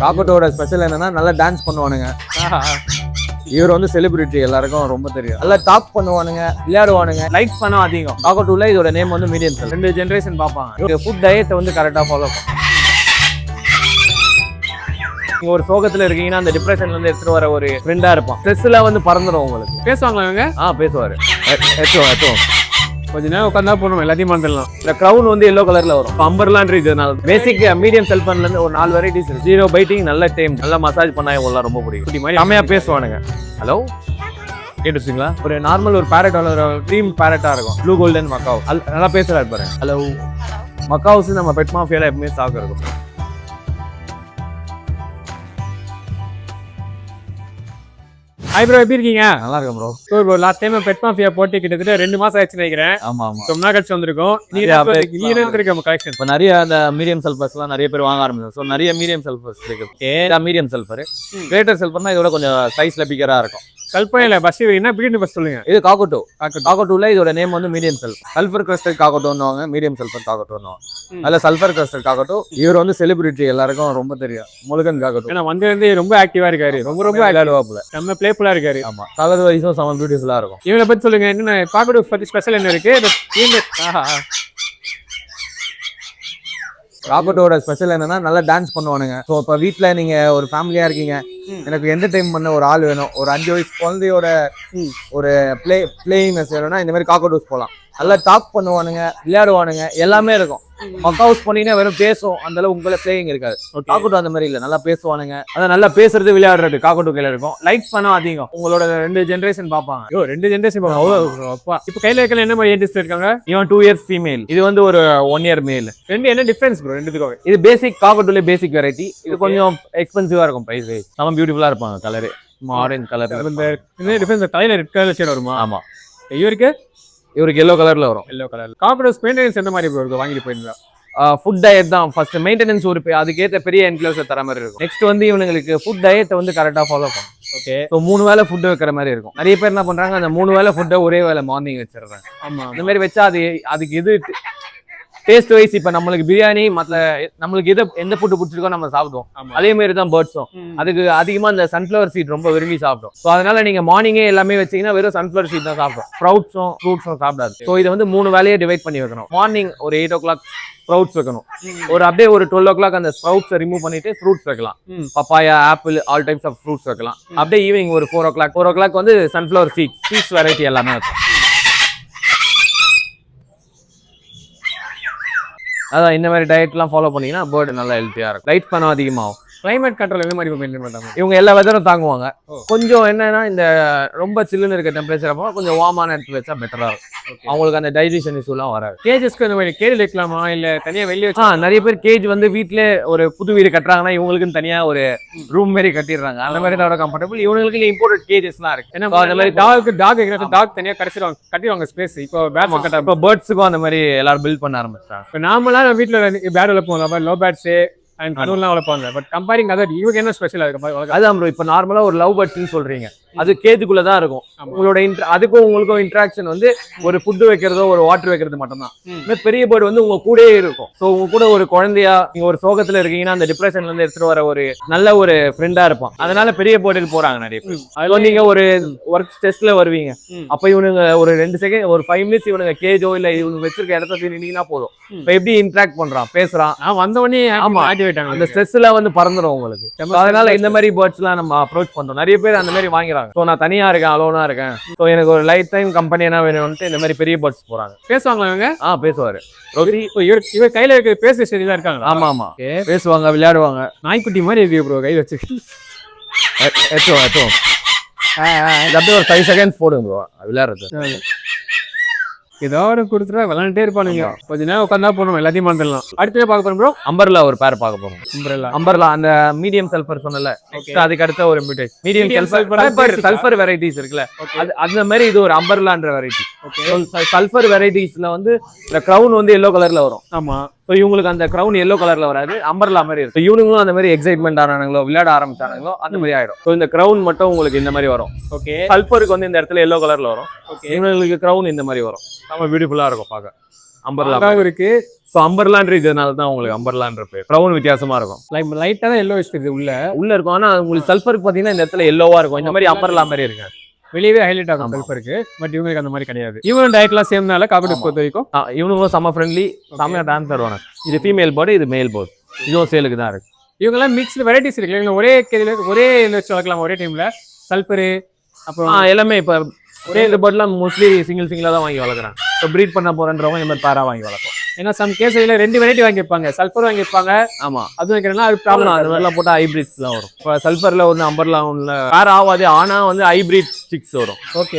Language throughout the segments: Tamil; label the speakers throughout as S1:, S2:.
S1: காக்கட்டோட ஸ்பெஷல் என்னன்னா நல்லா டான்ஸ் பண்ணுவானுங்க. இவர் வந்து செலிபிரிட்டி, எல்லாருக்கும் ரொம்ப தெரியும். நல்லா டாக் பண்ணுவானுங்க, விளையாடுவானுங்க, லைக் பண்ண அதிகம். காக்கட்டூல இதோட நேம் வந்து மீடியம் சைஸ். 2 ஜெனரேஷன் பார்ப்பாங்க. ஃபுட் டயட்டை வந்து கரெக்டாக ஃபாலோ பண்ணுவாங்க. நீங்க ஒரு சோகத்துல இருக்கீங்கன்னா அந்த டிப்ரெஷன்ல இருந்து எடுத்துட்டு வர ஒரு ஃப்ரெண்டா இருப்பான். ஸ்ட்ரெஸ்ல வந்து பறந்துடும் உங்களுக்கு.
S2: பேசுவாங்களா இவங்க?
S1: பேசுவாரு.
S2: கொஞ்ச நேரம் உட்காந்தா போகணும், எல்லாத்தையும் மறந்துடலாம்.
S1: இந்த க்ரௌன் வந்து எல்லோ கலர்ல வரும். அம்பர்லான்றதுனால பேசிக் மீடியம் செல்பன்ல இருந்து ஒரு 4 வெரைட்டிஸ். 0 பைட்டிங், நல்ல டைம், நல்லா மசாஜ் பண்ணா இவங்கலாம் ரொம்ப பிடிக்கும். குட்டி மாதிரி செமையா பேசுவானுங்க. ஹலோ கேட்டுச்சிங்களா? ஒரு நார்மல் ஒரு பேரட் ஒரு ட்ரீம் பேரட்டா இருக்கும். ப்ளூ கோல்டன் மக்காவ் நல்லா பேசுறாரு பாரு. ஹலோ மக்காவ்ஸ் நம்ம பெட் மாஃபியால எப்பவுமே ஸ்டாக் இருக்கும்.
S2: ஹாய் ப்ரோ, எப்படி இருக்கீங்க?
S1: நல்லா இருக்கும் bro.
S2: Bro last time bet mafia போட்டு கிட்டத்தட்ட 2 மாசம் ஆயிடுச்சு நினைக்கிறேன்.
S1: ஆமா ஆமா,
S2: ரொம்ப நாள் கழிச்சு வந்திருக்கோம். நம்ம கலெக்ஷன்
S1: இப்போ நிறைய அந்த மீடியம் சல்ஃபர்ஸ்லாம் நிறைய பேர் வாங்க ஆரம்பிச்சோம். ஸோ நிறைய மீடியம் சல்ஃபர்ஸ் இருக்கு. மீடியம் சல்ஃபர், கிரேட்டர் சல்ஃபர்னா இதோட கொஞ்சம் சைஸ்ல பிக்கரா இருக்கும்.
S2: சல்ஃபர் இல்ல பஸ் என்ன பிகின் பஸ் சொல்லுங்க.
S1: இது காக்கட்டோ. காக்கட்டோல இதோட நேம் வந்து மீடியம் சல்ஃபர் கிரஸ்டட் காக்கட்டோன்னுவாங்க, மீடியம் சல்ஃபர் காக்கட்டோன்னுவாங்க. அதில் சல்ஃபர் கிரஸ்டட் காக்கட்டோ. இவர் வந்து செலிபிரிட்டி, எல்லாருக்கும் ரொம்ப தெரியும். முழுகன் காக்கட்டோ.
S2: ஏன்னா வந்து ரொம்ப ஆக்டிவா இருக்காரு, ரொம்ப விளையாடுவாப்புல, நம்ம பிளேஃபுல்லா இருக்காரு.
S1: ஆமா, கலர் வைஸும் செம பியூட்டிஃபுல்லா இருக்கும்.
S2: இவனை பத்தி சொல்லுங்க, என்ன காக்கட்டோ பத்தி ஸ்பெஷல் என்ன இருக்கு?
S1: காக்கட்டோட ஸ்பெஷல் என்னன்னா நல்லா டான்ஸ் பண்ணுவானுங்க. ஸோ இப்போ வீட்டில் நீங்க ஒரு ஃபேமிலியா இருக்கீங்க, எனக்கு என்டர்டைன் பண்ண ஒரு ஆள் வேணும், ஒரு 5 வயசு குழந்தையோட ஒரு பிளேயிங்னஸ் வேணும்னா இந்த மாதிரி காக்கட்டோஸ் போகலாம். நல்லா டாக் பண்ணுவானுங்க, விளையாடுவானுங்க, எல்லாமே இருக்கும். மக்காவுஸ் பண்ணீங்கன்னா வெறும் பேசும், அந்த அளவு உங்களை பிளேயிங் இருக்காது. காக்கட்டோ அந்த மாதிரி இல்லை, நல்லா பேசுவானுங்க. அதான் நல்லா பேசுறது விளையாடுறது காக்கட்டோ கையில இருக்கும். லைக் பண்ண அதிகம். உங்களோட 2 ஜெனரேஷன் பார்ப்பாங்க.
S2: 2 ஜெனரேஷன் பார்ப்பாங்க. இப்போ கையில இருக்க என்ன மாதிரி ஏஜஸ் இருக்காங்க?
S1: இவன் 2 இயர்ஸ் ஃபீமேல், இது வந்து ஒரு 1 இயர் மேல்.
S2: என்ன டிஃபரன்ஸ் ப்ரோ ரெண்டுத்துக்கும்?
S1: இது பேசிக் காக்கட்டோல பேசிக் வெரைட்டி. இது கொஞ்சம் எக்ஸ்பென்சிவா இருக்கும் பிரைஸ் வைஸ். செம பியூட்டிஃபுல்லா இருப்பாங்க. Colour orange colour.
S2: இந்த டிஃபரன்ஸ் தலையில ரெட் கலர் ஷேட் வருமா?
S1: ஆமா.
S2: இவருக்கு
S1: எல்லோ கலர்ல வரும்.
S2: Yellow colour. காக்கட்டோஸ் மெயின்டெனன்ஸ் எந்த மாதிரி இருக்கும்? வாங்கிட்டு போயிருந்தா
S1: ஃபுட் டயட் தான் ஃபர்ஸ்ட் மெயின்டெனன்ஸ். ஒரு அதுக்கேற்ற பெரிய என்க்ளோசர் தர மாதிரி இருக்கும். நெக்ஸ்ட் வந்து இவங்களுக்கு ஃபுட் டயட்டை வந்து கரெக்டாக ஃபாலோ பண்ணும்.
S2: ஓகே.
S1: ஸோ 3 வேளை ஃபுட் வைக்கிற மாதிரி இருக்கும். நிறைய பேர் என்ன பண்றாங்க, அந்த 3 வேளை ஃபுட்டை ஒரே வேளை மார்னிங் வச்சிடுறாங்க.
S2: ஆமா,
S1: அந்த மாதிரி வச்சா அதுக்கு இது டேஸ்ட் வைஸ். இப்போ நம்மளுக்கு பிரியாணி நம்மளுக்கு எந்த ஃபுட்டு பிடிச்சிருக்கோ நம்ம சாப்பிடுவோம். அதே மாதிரி தான் பேர்ட்ஸும். அதுக்கு அதிகமாக இந்த சன்ஃப்ளவர் சீட் ரொம்ப விரும்பி சாப்பிடும். ஸோ அதனால நீங்க மார்னிங்கே எல்லாமே வச்சீங்கன்னா வெறும் சன்ஃப்ளவர் சீட் தான் சாப்பிடும். ஸ்ப்ரவுட்ஸும் ஃப்ரூட்ஸும் சாப்பிடாது. ஸோ இதை வந்து 3 வேலையை டிவைட் பண்ணி வைக்கணும். மார்னிங் ஒரு 8 o'clock ஸ்ப்ரவுட்ஸ் வைக்கணும். அப்படியே ஒரு 12 o'clock அந்த ஸ்ப்ரவுட்ஸை ரிமூவ் பண்ணிட்டு ஃப்ரூட்ஸ் வைக்கலாம். Papaya, apple, all types of fruits வைக்கலாம். அப்படியே ஈவினிங் ஒரு 4 o'clock வந்து சன்ஃப்ளவர் சீட்ஸ் வெரைட்டி எல்லாமே வைக்கலாம். அதான் இந்த மாதிரி டயட்லாம் ஃபாலோ பண்ணீங்கன்னா பேர்டு நல்லா ஹெல்த்தியா இருக்கும். லைட் பண்ண அதிகமாகும்.
S2: கிளைமேட் கண்ட்ரோல் எந்த மாதிரி மெயின்டைன் பண்றாங்க?
S1: இவங்க எல்லா வெதரும் தாங்குவாங்க. கொஞ்சம் என்னன்னா இந்த ரொம்ப சில்லுன்னு இருக்க டெம்பரேச்சர் அப்போ கொஞ்சம் வார்மான இடத்துல வச்சா பெட்டரா இருக்கும். அவங்களுக்கு அந்த டைஜஷன் இஷ்யூலாம் வராது.
S2: கேஜஸ்க்கு இந்த மாதிரி கேஜ் வைக்கலாமா இல்ல தனியா வெளியே வச்சா?
S1: நிறைய பேர் கேஜ் வந்து வீட்டிலே ஒரு புது வீடு கட்டுறாங்கன்னா இவங்களுக்குன்னு தனியா ஒரு ரூம் மாதிரி கட்டிடுறாங்க. அந்த மாதிரி தான் கம்ஃபர்டபுள். இவங்களுக்கு இம்போர்ட்டட் கேஜஸ்லாம் இருக்கு. ஏன்னா அந்த மாதிரி
S2: டாக் தனியா கட்டிடுவாங்க ஸ்பேஸ். இப்போ
S1: பேர்ட்ஸுக்கும் அந்த மாதிரி எல்லாரும் பில்ட் பண்ண ஆரம்பிச்சாங்க.
S2: இப்போ நார்மலா வீட்டுல பேட் வளர்ப்போம், லோ பேட்ஸ் கனவுலாம் வளர்ப்பாங்க. பட் கம்பேரிங் அதர் இவங்க என்ன ஸ்பெஷல் இருக்கு?
S1: அதான் ப்ரோ, இப்போ நார்மலா ஒரு லவ் பேர்ட்ஸ்ன்னு சொல்றீங்க, அது கேஜுக்குள்ள தான் இருக்கும். உங்களோட அதுக்கும் உங்களுக்கும் இன்ட்ராக்ஷன் வந்து ஒரு ஃபுட்டு வைக்கிறதோ ஒரு வாட்டர் வைக்கிறது மட்டும்தான். பெரிய பேர்டு வந்து உங்க கூடயே இருக்கும். ஸோ உங்க கூட ஒரு குழந்தையா நீங்க ஒரு சோகத்துல இருக்கீங்கன்னா அந்த டிப்ரெஷன்ல இருந்து எடுத்துட்டு வர ஒரு நல்ல ஒரு ஃப்ரெண்டா இருப்பான். அதனால பெரிய பேர்டுக்கு போறாங்க நிறைய பேர். அதுல நீங்க ஒரு ஒர்க் ஸ்ட்ரெஸ்ல வருவீங்க, அப்ப இவனுங்க ஒரு 2 செகண்ட் ஒரு 5 minutes இவனுங்க கேஜோ இல்ல இவங்க வச்சிருக்க இடத்த நின்னீங்கன்னா போதும். இப்ப எப்படி இன்ட்ராக்ட் பண்றான், பேசுறான்,
S2: வந்தவொடனே
S1: ஆமா அந்த ஸ்ட்ரெஸ்ல வந்து பறந்துடும் உங்களுக்கு. அதனால இந்த மாதிரி பேர்ட்ஸ் எல்லாம் நம்ம அப்ரோச் பண்றோம். நிறைய பேர் அந்த மாதிரி வாங்கிறாங்க. ஸோ நான் தனியா இருக்கேன், அலோனா இருக்கேன், ஸோ எனக்கு ஒரு லைஃப் டைம் கம்பெனி என்ன வேணும்னு இந்த மாதிரி பெரிய பேர்ட்ஸ் போறாங்க.
S2: பேசுவாங்களா இவங்க?
S1: பேசுவாரு.
S2: இவர் கையில இருக்க பேச சரிதான் இருக்காங்க.
S1: ஆமா ஆமா, பேசுவாங்க, விளையாடுவாங்க.
S2: நாய்க்குட்டி மாதிரி இருக்கு ப்ரோ கை வச்சு.
S1: அப்படியே ஒரு 5 seconds போடுங்க ப்ரோ விளையாடுறது.
S2: ஏதாவது கொடுத்துட்டா விளையாண்டே இருப்பானுங்க. கொஞ்ச நேரம் உட்காந்தா போகணும், எல்லாத்தையும் மறந்துடலாம். அடுத்து பார்க்க போறோம் ப்ரோ.
S1: அம்பர்லா ஒரு பேர் பார்க்க போறோம். அம்பர்லா அந்த மீடியம் சல்ஃபர் சொன்னல, அதுக்கு அடுத்த ஒரு மீடியம் சல்ஃபர் வெரைட்டிஸ் இருக்குல்ல, அந்த மாதிரி இது ஒரு அம்பர்லான்ற வெரைட்டி. சல்ஃபர் வெரைட்டிஸ்ல வந்து இந்த கிரவுன் வந்து எல்லோ கலர்ல வரும்.
S2: ஆமா.
S1: ஸோ இவங்களுக்கு அந்த கிரவுன் எல்லோ கலர்ல வராது, அம்பர்லா மாதிரி இருக்கும். இவனுங்களும் அந்த மாதிரி எக்ஸைட்மெண்ட் ஆனாங்களோ, விளையாட ஆரம்பிச்சானுங்களோ அந்த மாதிரி ஆயிடும். ஸோ இந்த கிரவுன் மட்டும் உங்களுக்கு இந்த மாதிரி வரும்.
S2: ஓகே.
S1: சல்ஃபருக்கு வந்து இந்த இடத்துல எல்லோ கலர்ல வரும். இவங்களுக்கு கிரவுன் இந்த மாதிரி வரும். ரொம்ப பியூட்டிஃபுல்லா இருக்கும் பார்க்க. அம்பர்லா
S2: இருக்கு.
S1: ஸோ அம்பர்லான்றதுனால தான் உங்களுக்கு அம்பர்லான்ற பேர். ப்ரௌன் வித்தியாசமா இருக்கும்.
S2: லைட்டா தான் எல்லோ இருக்குது
S1: உள்ள இருக்கும். ஆனா உங்களுக்கு சல்ஃபருக்கு பாத்தீங்கன்னா இந்த இடத்துல எல்லோவா இருக்கும். இந்த மாதிரி அம்பர்லா மாதிரி இருக்கு.
S2: வெளியவே ஹைலைட் ஆகும் சல்ஃபருக்கு. பட் இவங்களுக்கு அந்த மாதிரி கிடையாது. இவனும் டயட்லாம் சேம்னால காக்கட்டூஸ் பொறுத்த வரைக்கும்
S1: இவனும் செம்ம ஃப்ரெண்ட்லி, செம்மையா டான்ஸ் தருவாங்க. இது ஃபீமேல் பேர்டு, இது மேல் பேர்டு. இதுவும் சேலுக்கு தான் இருக்கு.
S2: இவங்கெல்லாம் மிக்ஸ்டு வெரைட்டிஸ் இருக்கு இல்லைங்களா? ஒரே கேதில ஒரே வச்சு வளர்க்கலாம் ஒரே டைம்ல. சல்ஃபரு அப்புறம்
S1: எல்லாமே இப்போ ஒரே இந்த பேர்ட்லாம் மோஸ்ட்லி சிங்கிளா தான் வாங்கி வளர்க்குறாங்க. இப்போ ப்ரீட் பண்ண போறன்றவங்க இந்த மாதிரி பேரா வாங்கி வளர்க்கும்.
S2: ஏன்னா சம் கேஸ்ல 2 வெரைட்டி வாங்கியிருப்பாங்க. சல்ஃபர் வாங்கியிருப்பாங்க.
S1: ஆமா,
S2: அது வைக்கிறேன்னா அது ப்ராப்ளம்.
S1: அது மாதிரிலாம் போட்டால் ஹைபிரிட்ஸ் தான் வரும். இப்போ சல்ஃபர்ல ஒன்று அம்பர்லாம் ஒன்று பேர் ஆகாது. ஆனா வந்து ஹைபிரிட் சிக்ஸ் வரும்.
S2: ஓகே.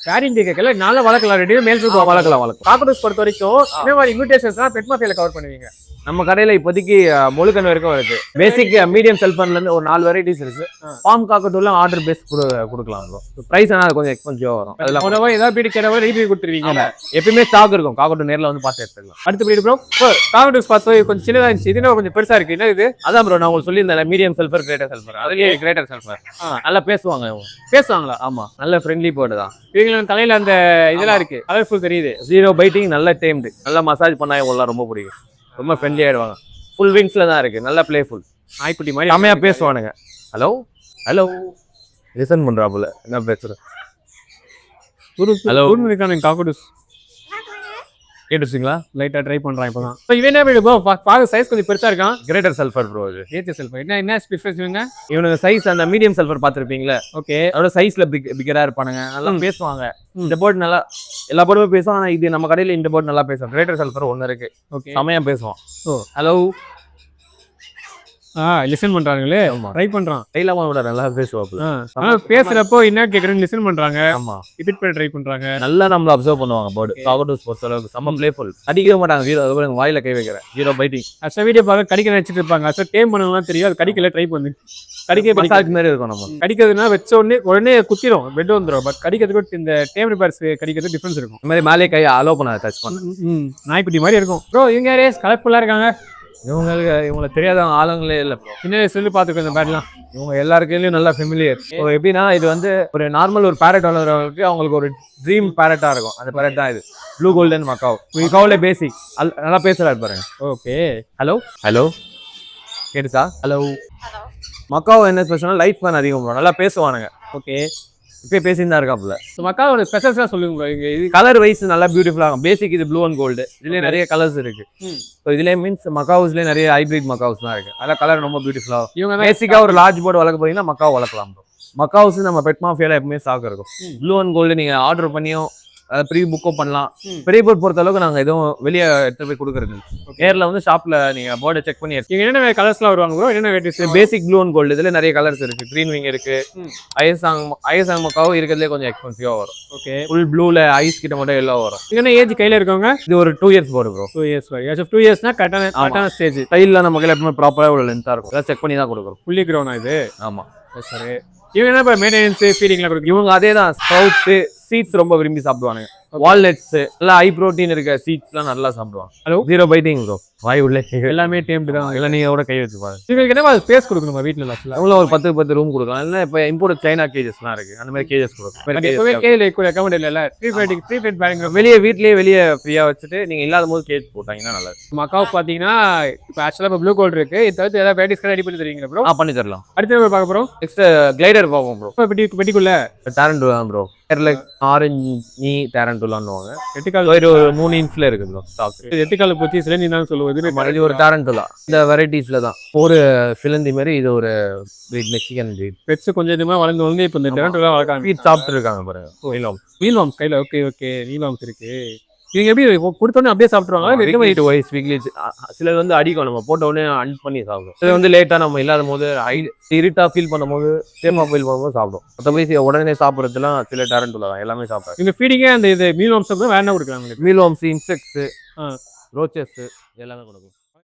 S2: பேரிங் கேட்கல நானும் வளர்க்கலாம். 2 மேல்
S1: வளர்க்கலாம்.
S2: காக்கட்டூஸ் பொறுத்த வரைக்கும் இந்த மாதிரி இன்விடேஷன்ஸ்லாம் பெட் மாஃபியால கவர் பண்ணுவீங்க.
S1: நம்ம கடையில இப்போதைக்கு முழுக்கன் வரைக்கும் இருக்கு. பேசிக் மீடியம் செல்ஃபன்ல இருந்து ஒரு 4 வெரைட்டிஸ் இருக்கு. ஃபார்ம் காக்கட்டூல ஆர்டர் பேஸ் கொடுக்கலாம். பிரைஸ் ஆனால் கொஞ்சம் எக்ஸ்பென்சிவா வரும். அதெல்லாம்
S2: உடனே ஏதாவது பீடி கேட்டவங்க ரெடி பண்ணி கொடுத்துருவீங்க.
S1: எப்பயுமே ஸ்டாக் இருக்கும். காக்கட்டூ நேரில் வந்து பார்த்து எடுத்துக்கலாம்.
S2: அடுத்த பீடி ப்ரோ, காக்கட்டூஸ் பார்த்து கொஞ்சம் சின்னதா இருந்துச்சு. இதுனா கொஞ்சம் பெருசா இருக்கு. என்ன இது?
S1: அதான் ப்ரோ, நான் உங்களுக்கு சொல்லியிருந்தேன் மீடியம் சல்ஃபர், கிரேட்டர் சல்ஃபர். அதுலயே கிரேட்டர் சல்ஃபர் நல்லா பேசுவாங்க.
S2: பேசுவாங்களா?
S1: ஆமா, நல்ல ஃப்ரெண்ட்லி பேர்டு தான்.
S2: இவங்களும் தலையில அந்த இதெல்லாம் இருக்கு, கலர்ஃபுல் தெரியுது.
S1: 0 பைட்டிங், நல்ல டேம்டு, நல்லா மசாஜ் பண்ணா இவங்களாம் ரொம்ப பிடிக்கும். ரொம்ப ஃப்ரெண்ட்லி ஆயிடுவாங்க. ஃபுல் விங்ஸ்ல தான் இருக்கு. நல்ல பிளேஃபுல்
S2: நாய்க்குட்டி மாதிரி
S1: செம்மையா பேசுவானுங்க. ஹலோ லிசன் பண்றாப்புல என்ன பேசுற. ஹலோ
S2: காக்கட்டூஸ்
S1: கேட்டுச்சிங்களா?
S2: லைட்டா ட்ரை பண்றான் இப்பதான். இவன் என்ன ப்ரோ பாக்க சைஸ் கொஞ்சம் பெருசா இருக்கான்.
S1: Greater sulphur bro. இது
S2: கிரேட்டர் சல்ஃபர் என்ன ஸ்பெசிஃபிக் இவங்க?
S1: இவனுக்கு சைஸ் அந்த மீடியம் சல்ஃபர் பாத்துருப்பீங்களா?
S2: ஓகே,
S1: அதோட சைஸ்ல பிகரா இருப்பானுங்க. நல்லா பேசுவாங்க. இந்த பேர்ட் நல்லா எல்லா பேர்டுமே பேசுவான். ஆனா இது நம்ம கடையில இந்த பேர்ட் நல்லா பேசுவோம். கிரேட்டர் சல்ஃபர் ஒன்னு இருக்கு.
S2: ஓகே,
S1: செமையா பேசுவான். ஹலோ
S2: லிசன் பண்றாங்களே, ட்ரை பண்றான்.
S1: டைலாமா விட நல்லா பேசுவாப்ல.
S2: பேசுறப்போ என்ன கேக்குறேன்னு லிசன் பண்றாங்க.
S1: ஆமா,
S2: ரிப்பீட் பண்ணி ட்ரை பண்றாங்க.
S1: நல்லா நம்மள அப்சர்வ் பண்ணுவாங்க. பேர்ட் காக்கட்டூஸ் பொறுத்த அளவுக்கு செம்ம பிளேஃபுல். அடிக்க மாட்டாங்க. 0 வாயில கை வைக்கிறேன். 0 பைட்டிங்.
S2: அச வீடியோ பார்க்க கடிக்க நினைச்சிட்டு இருப்பாங்க. அச டேம் பண்ணலாம் தெரியும். அது கடிக்கல, ட்ரை பண்ணு. கடிக்க
S1: மசாஜ் மாதிரி இருக்கும். நம்ம
S2: கடிக்கிறதுனா வச்ச உடனே குத்திரும், பெட் வந்துடும். பட் கடிக்கிறதுக்கு இந்த டேம் ரிப்பேர்ஸ் கடிக்கிறது டிஃபரன்ஸ் இருக்கும்.
S1: இந்த மாதிரி மேலே கை அலோ பண்ண டச் பண்ண
S2: நாய்க்குட்டி மாதிரி இருக்கும். ப்ரோ இவங்க யாரே கலர்ஃபுல்லா இருக்காங்க.
S1: இவங்களுக்கு தெரியாதவங்க ஆளுங்களே இல்லை ப்ரோ.
S2: சின்ன சொல்லி பார்த்துக்கோ இந்த பேட்லாம்.
S1: இவங்க எல்லாருக்கையும் நல்லா ஃபெமிலியர். ஸோ எப்படின்னா இது வந்து ஒரு நார்மல் ஒரு பேரட் வளர்றவங்களுக்கு அவங்களுக்கு ஒரு ட்ரீம் பேரட்டா இருக்கும். அந்த பேரட் தான் இது. Blue golden macaw. மக்காவ்ல பேசிக் நல்லா பேசுறாரு பாருங்க.
S2: ஓகே,
S1: ஹலோ கேட்டுச்சா? ஹலோ மக்காவ் என்ன ஸ்பெஷல்னா லைட் ஃபேன் அதிகம், நல்லா பேசுவானுங்க.
S2: ஓகே,
S1: இப்போ பேசியிருந்தா இருக்காப்புல.
S2: மக்காவோட ஸ்பெஷல்ஸ்லாம் சொல்லுங்க.
S1: இது கலர் வைஸ் நல்லா பியூட்டிஃபுல்லாக இருக்கும். பேசிக் இது ப்ளூ அண்ட் கோல்டு. இதுலேயே நிறைய கலர்ஸ் இருக்கு. ஸோ இதுலேயே மீன்ஸ் மக்காவுஸ்லேயே நிறைய ஹைபிரிட் மக்காவுஸ் தான் இருக்கு. அதெல்லாம் கலர் ரொம்ப பியூட்டிஃபுல்லாக. இவங்க பேசிக்காக ஒரு லார்ஜ் போர்டு வளர்க்க போறீங்கன்னா மக்காவ் வளர்க்கலாம். மக்காவுஸ் நம்ம பெட் மாஃபியால எப்பவுமே ஸ்டாக் இருக்கும். ப்ளூ அண்ட் கோல்டு நீங்க ஆர்டர் பண்ணியும் ப்ரீ புக்கும் பண்ணலாம். பெரிய போர்ட் பொறுத்த அளவுக்கு நாங்க எதுவும் வெளியே எடுத்து போய் கொடுக்குறது. நேரில் வந்து ஷாப்ல நீங்க போர்டை செக் பண்ணி
S2: நீங்க என்னென்ன கலர்ஸ்லாம் வருவாங்க ப்ரோ? என்னென்ன varieties?
S1: Basic blue and gold இதுல நிறைய கலர்ஸ் இருக்கு. கிரீன் விங் இருக்கு. ஐஎஸ்ஆங் மக்காவும் இருக்கிறதுலே கொஞ்சம் எக்ஸ்பென்சிவா வரும்.
S2: ஓகே,
S1: ஃபுல் ப்ளூல ஐஸ் கிட்ட மட்டும் எல்லோ வரும்.
S2: என்ன ஏஜ் கையில இருக்கவங்க?
S1: இது ஒரு 2 இயர்ஸ் போர்டு ப்ரோ.
S2: 2 இயர்ஸ் வரை. 2 இயர்ஸ்னா கரெக்டான ஸ்டேஜ்.
S1: டைல்ல நம்ம கையில எப்பவுமே ப்ராப்பரா ஒரு லென்த்தா இருக்கும். அதெல்லாம் செக் பண்ணி தான் கொடுக்குறோம்.
S2: ஃபுல்லி க்ரோனா இது?
S1: ஆமா.
S2: சரி, இவங்க என்ன இப்போ மெயின்டெனன்ஸ் ஃபீடிங்லாம் கொடுக்கும்?
S1: இவங்க அதே தான். ஸ்ப்ரவுட்ஸ் சீட்ஸ் ரொம்ப விரும்பி சாப்பிடுவாங்க. வால்நட்ஸ் எல்லாம் ஹை ப்ரோட்டீன் இருக்க சீட்ஸ்லாம் நல்லா சாப்பிடுவாங்க.
S2: Hello
S1: 0 biting bro. வாய் உள்ளே
S2: எல்லாமே டேம்டு தான்.
S1: இல்லை நீங்கள் கூட கை வச்சுப்பாங்க.
S2: இவங்களுக்கு என்ன ஸ்பேஸ் கொடுக்கணுமா வீட்டில்? லாஸ்ட்டில்
S1: அவ்வளோ ஒரு 10 ரூம் கொடுக்கலாம். இல்லை இப்போ இம்போர்ட் சைனா கேஜஸ்லாம் இருக்கு. அந்த மாதிரி கேஜஸ் கொடுக்கும்.
S2: கேஜில் ரெக்கமெண்ட் இல்லை. த்ரீ ஃபீட் பேரிங்
S1: வெளியே வீட்லேயே ஃப்ரீயாக வச்சுட்டு நீங்கள் இல்லாத போது கேஜ் போட்டாங்கன்னா நல்லா இருக்கும்.
S2: மக்காவ் பார்த்தீங்கன்னா இப்போ ஆக்சுவலாக இப்போ ப்ளூ கோல்டு இருக்கு. இது தவிர்த்து ஏதாவது வெரைட்டிஸ் ரெடி பண்ணி தருவீங்க ப்ரோ?
S1: பண்ணி தரலாம்.
S2: அடுத்த பார்க்க ப்ரோ
S1: நெக்ஸ்ட் கிளைடர் பார்ப்போம் ப்ரோ.
S2: இப்போ பெட்டிக்குள்ள
S1: டாரன்டுலா ப்ரோ. ஆரஞ்சு டாரன்டுலான்னுவாங்க.
S2: எட்டுக்கால்
S1: ஒரு 3 இன்ச்ல இருக்குது ப்ரோ ஸ்டாக்.
S2: எட்டுக்கால் பற்றி சில நீ தான் சொல்லுவது.
S1: இது ஒரு டாரன்டுலா. இந்த வெரைட்டிஸ்ல தான் ஒரு சிலந்தி மாதிரி. இது ஒரு மெக்சிகன் பிரீட்.
S2: பெட்ஸ் கொஞ்சம் இதுமா வளர்ந்து வந்து இப்போ இந்த டாரன்டுலா வளர்க்காங்க.
S1: ஃபீட் சாப்பிட்டு இருக்காங்க பாருங்க.
S2: வீல்வாம்ஸ் கையில். ஓகே, வீல்வாம்ஸ் இருக்கு. இவங்க எப்படி கொடுத்தோன்னே அப்படியே சாப்பிட்ருவாங்க?
S1: சிலர் வந்து அடிக்கும். நம்ம போட்ட உடனே அன் பண்ணி சாப்பிடும். சிலர் வந்து லேட்டா நம்ம இல்லாத போது இருட்டா ஃபீல் பண்ணும் போது சேஃபா ஃபீல் பண்ணும்போது சாப்பிடும். மற்றபடி உடனே சாப்பிட்றதுலாம் சில டாரன்டுலா தான் எல்லாமே சாப்பிட்றாங்க.
S2: இந்த ஃபீடிங்கே அந்த இது மீல் வாம்ஸ் தான் வேற என்ன கொடுக்குறாங்க?
S1: மீல் வாம்ஸ், இன்செக்ட்ஸ், ரோச்சஸ் எல்லாமே கொடுக்கும்.